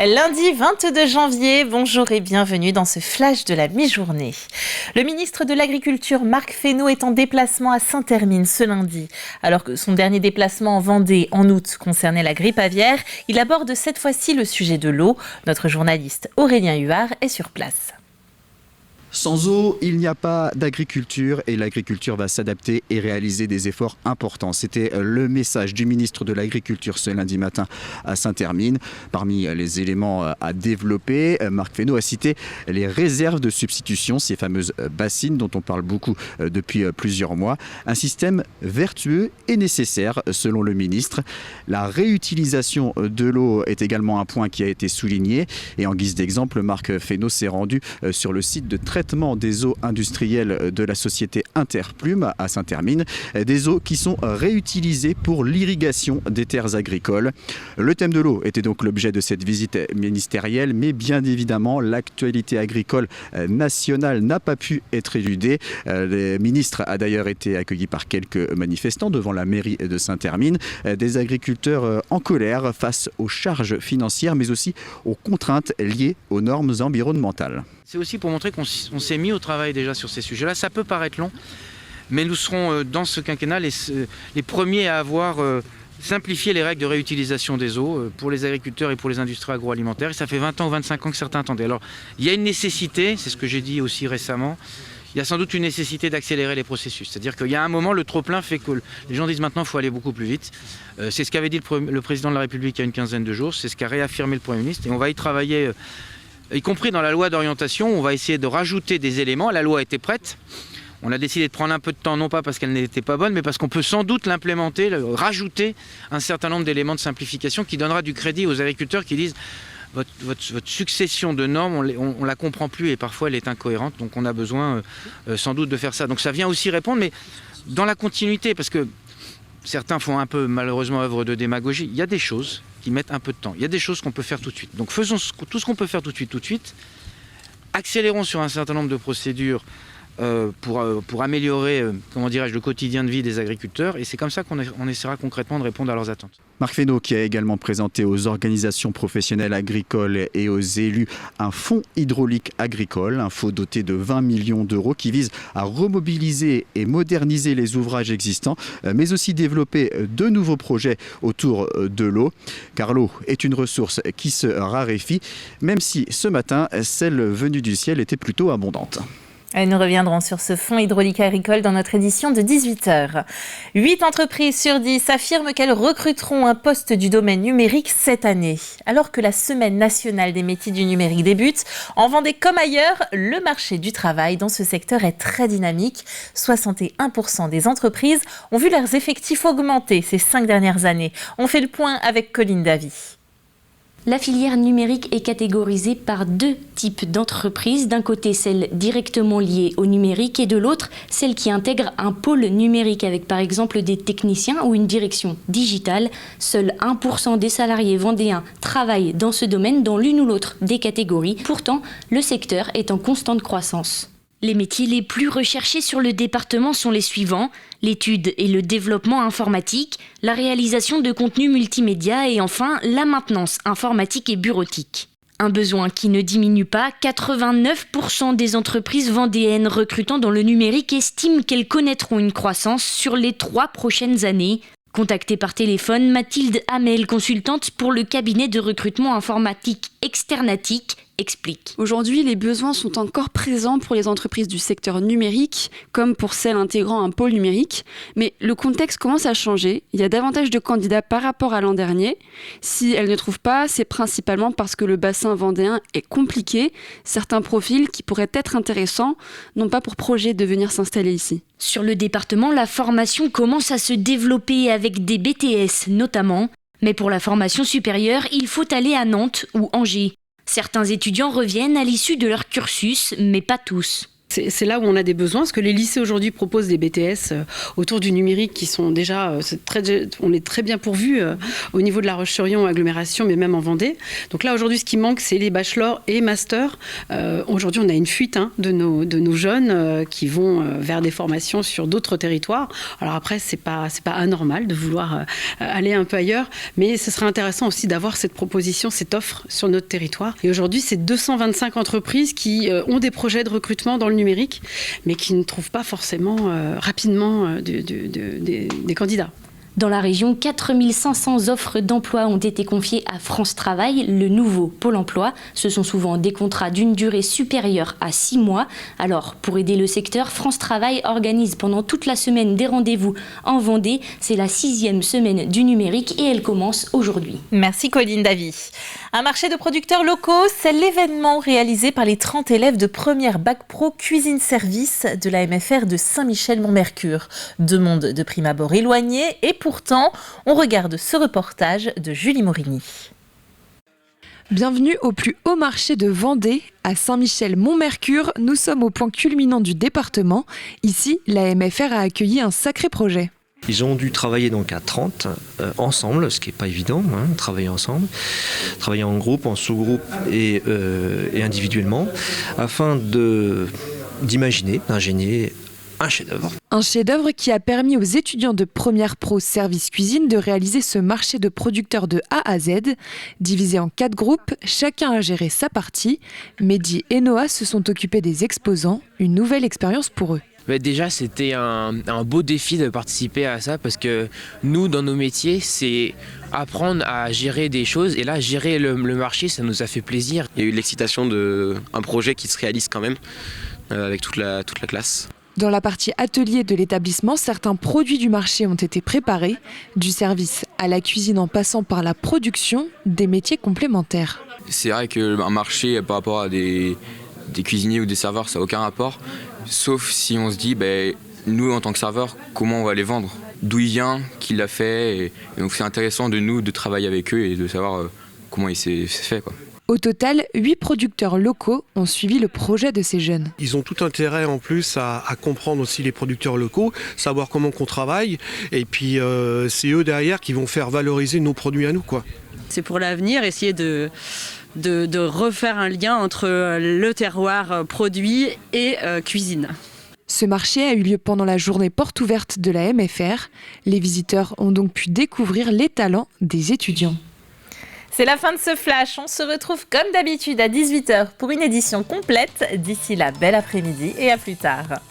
Lundi 22 janvier, bonjour et bienvenue dans ce flash de la mi-journée. Le ministre de l'Agriculture, Marc Fesneau, est en déplacement à Saint-Hermine ce lundi. Alors que son dernier déplacement en Vendée en août concernait la grippe aviaire, il aborde cette fois-ci le sujet de l'eau. Notre journaliste Aurélien Huard est sur place. Sans eau, il n'y a pas d'agriculture et l'agriculture va s'adapter et réaliser des efforts importants. C'était le message du ministre de l'Agriculture ce lundi matin à Saint-Hermine. Parmi les éléments à développer, Marc Fesneau a cité les réserves de substitution, ces fameuses bassines dont on parle beaucoup depuis plusieurs mois. Un système vertueux et nécessaire selon le ministre. La réutilisation de l'eau est également un point qui a été souligné. Et en guise d'exemple, Marc Fesneau s'est rendu sur le site de traitement des eaux industrielles de la société Interplume à Saint-Hermine, des eaux qui sont réutilisées pour l'irrigation des terres agricoles. Le thème de l'eau était donc l'objet de cette visite ministérielle, mais bien évidemment l'actualité agricole nationale n'a pas pu être éludée. Le ministre a d'ailleurs été accueilli par quelques manifestants devant la mairie de Saint-Hermine, des agriculteurs en colère face aux charges financières mais aussi aux contraintes liées aux normes environnementales. C'est aussi pour montrer qu'on s'est mis au travail déjà sur ces sujets-là. Ça peut paraître long, mais nous serons dans ce quinquennat les premiers à avoir simplifié les règles de réutilisation des eaux pour les agriculteurs et pour les industries agroalimentaires. Et ça fait 20 ans ou 25 ans que certains attendaient. Alors, il y a une nécessité, c'est ce que j'ai dit aussi récemment, il y a sans doute une nécessité d'accélérer les processus. C'est-à-dire qu'il y a un moment, le trop-plein fait que les gens disent maintenant qu'il faut aller beaucoup plus vite. C'est ce qu'avait dit le président de la République il y a une quinzaine de jours, c'est ce qu'a réaffirmé le Premier ministre. Et on va y travailler, y compris dans la loi d'orientation, on va essayer de rajouter des éléments. La loi était prête. On a décidé de prendre un peu de temps, non pas parce qu'elle n'était pas bonne, mais parce qu'on peut sans doute l'implémenter, rajouter un certain nombre d'éléments de simplification qui donnera du crédit aux agriculteurs qui disent votre succession de normes, on ne la comprend plus et parfois elle est incohérente, donc on a besoin sans doute de faire ça. Donc ça vient aussi répondre, mais dans la continuité, parce que certains font un peu malheureusement œuvre de démagogie, il y a des choses qui mettent un peu de temps, il y a des choses qu'on peut faire tout de suite. Donc faisons tout ce qu'on peut faire tout de suite, accélérons sur un certain nombre de procédures pour améliorer le quotidien de vie des agriculteurs, et c'est comme ça qu'on essaiera concrètement de répondre à leurs attentes. Marc Fesneau qui a également présenté aux organisations professionnelles agricoles et aux élus un fonds hydraulique agricole, un fonds doté de 20 millions d'euros qui vise à remobiliser et moderniser les ouvrages existants, mais aussi développer de nouveaux projets autour de l'eau, car l'eau est une ressource qui se raréfie, même si ce matin, celle venue du ciel était plutôt abondante. Et nous reviendrons sur ce fonds hydraulique agricole dans notre édition de 18h. 8 entreprises sur 10 affirment qu'elles recruteront un poste du domaine numérique cette année. Alors que la Semaine nationale des métiers du numérique débute, en Vendée comme ailleurs, le marché du travail dans ce secteur est très dynamique. 61% des entreprises ont vu leurs effectifs augmenter ces 5 dernières années. On fait le point avec Colline Davy. La filière numérique est catégorisée par 2 types d'entreprises. D'un côté, celles directement liées au numérique et de l'autre, celles qui intègrent un pôle numérique avec par exemple des techniciens ou une direction digitale. Seul 1% des salariés vendéens travaillent dans ce domaine dans l'une ou l'autre des catégories. Pourtant, le secteur est en constante croissance. Les métiers les plus recherchés sur le département sont les suivants: l'étude et le développement informatique, la réalisation de contenus multimédia et enfin la maintenance informatique et bureautique. Un besoin qui ne diminue pas, 89% des entreprises vendéennes recrutant dans le numérique estiment qu'elles connaîtront une croissance sur les 3 prochaines années. Contactée par téléphone, Mathilde Hamel, consultante pour le cabinet de recrutement informatique Externatic, explique. Aujourd'hui, les besoins sont encore présents pour les entreprises du secteur numérique, comme pour celles intégrant un pôle numérique. Mais le contexte commence à changer. Il y a davantage de candidats par rapport à l'an dernier. Si elles ne trouvent pas, c'est principalement parce que le bassin vendéen est compliqué. Certains profils qui pourraient être intéressants n'ont pas pour projet de venir s'installer ici. Sur le département, la formation commence à se développer avec des BTS notamment. Mais pour la formation supérieure, il faut aller à Nantes ou Angers. Certains étudiants reviennent à l'issue de leur cursus, mais pas tous. C'est là où on a des besoins, parce que les lycées aujourd'hui proposent des BTS autour du numérique qui sont déjà, on est très bien pourvus au niveau de La Roche-sur-Yon, agglomération, mais même en Vendée. Donc là aujourd'hui, ce qui manque, c'est les bachelors et masters. Aujourd'hui, on a une fuite de nos jeunes qui vont vers des formations sur d'autres territoires. Alors après, c'est pas anormal de vouloir aller un peu ailleurs, mais ce serait intéressant aussi d'avoir cette proposition, cette offre sur notre territoire. Et aujourd'hui, c'est 225 entreprises qui ont des projets de recrutement dans le numérique, mais qui ne trouvent pas forcément rapidement des candidats. Dans la région, 4500 offres d'emploi ont été confiées à France Travail, le nouveau Pôle emploi. Ce sont souvent des contrats d'une durée supérieure à 6 mois. Alors, pour aider le secteur, France Travail organise pendant toute la semaine des rendez-vous en Vendée. C'est la 6e semaine du numérique et elle commence aujourd'hui. Merci Colline Davy. Un marché de producteurs locaux, c'est l'événement réalisé par les 30 élèves de première Bac Pro Cuisine Service de la MFR de Saint-Michel-Mont-Mercure. Deux mondes de prime abord éloignés et pourtant, on regarde ce reportage de Julie Morini. Bienvenue au plus haut marché de Vendée, à Saint-Michel-Mont-Mercure. Nous sommes au point culminant du département. Ici, la MFR a accueilli un sacré projet. Ils ont dû travailler donc à 30 ensemble, ce qui n'est pas évident, travailler ensemble, travailler en groupe, en sous-groupe et individuellement, afin d'imaginer, d'ingénier un chef-d'œuvre. Un chef-d'œuvre qui a permis aux étudiants de première pro service cuisine de réaliser ce marché de producteurs de A à Z. Divisé en 4 groupes, chacun a géré sa partie. Mehdi et Noah se sont occupés des exposants, une nouvelle expérience pour eux. Déjà, c'était un beau défi de participer à ça parce que nous, dans nos métiers, c'est apprendre à gérer des choses. Et là, gérer le marché, ça nous a fait plaisir. Il y a eu l'excitation d'un projet qui se réalise quand même avec toute la classe. Dans la partie atelier de l'établissement, certains produits du marché ont été préparés, du service à la cuisine en passant par la production, des métiers complémentaires. C'est vrai qu'un marché par rapport à des cuisiniers ou des serveurs, ça n'a aucun rapport, sauf si on se dit, nous en tant que serveurs, comment on va les vendre, d'où il vient, qui l'a fait, et donc c'est intéressant de nous de travailler avec eux et de savoir comment il s'est fait, quoi. Au total, 8 producteurs locaux ont suivi le projet de ces jeunes. Ils ont tout intérêt en plus à comprendre aussi les producteurs locaux, savoir comment qu'on travaille, et puis c'est eux derrière qui vont faire valoriser nos produits à nous, quoi. C'est pour l'avenir, essayer de refaire un lien entre le terroir produit et cuisine. Ce marché a eu lieu pendant la journée porte ouverte de la MFR. Les visiteurs ont donc pu découvrir les talents des étudiants. C'est la fin de ce flash. On se retrouve comme d'habitude à 18h pour une édition complète. D'ici là, bel après-midi et à plus tard.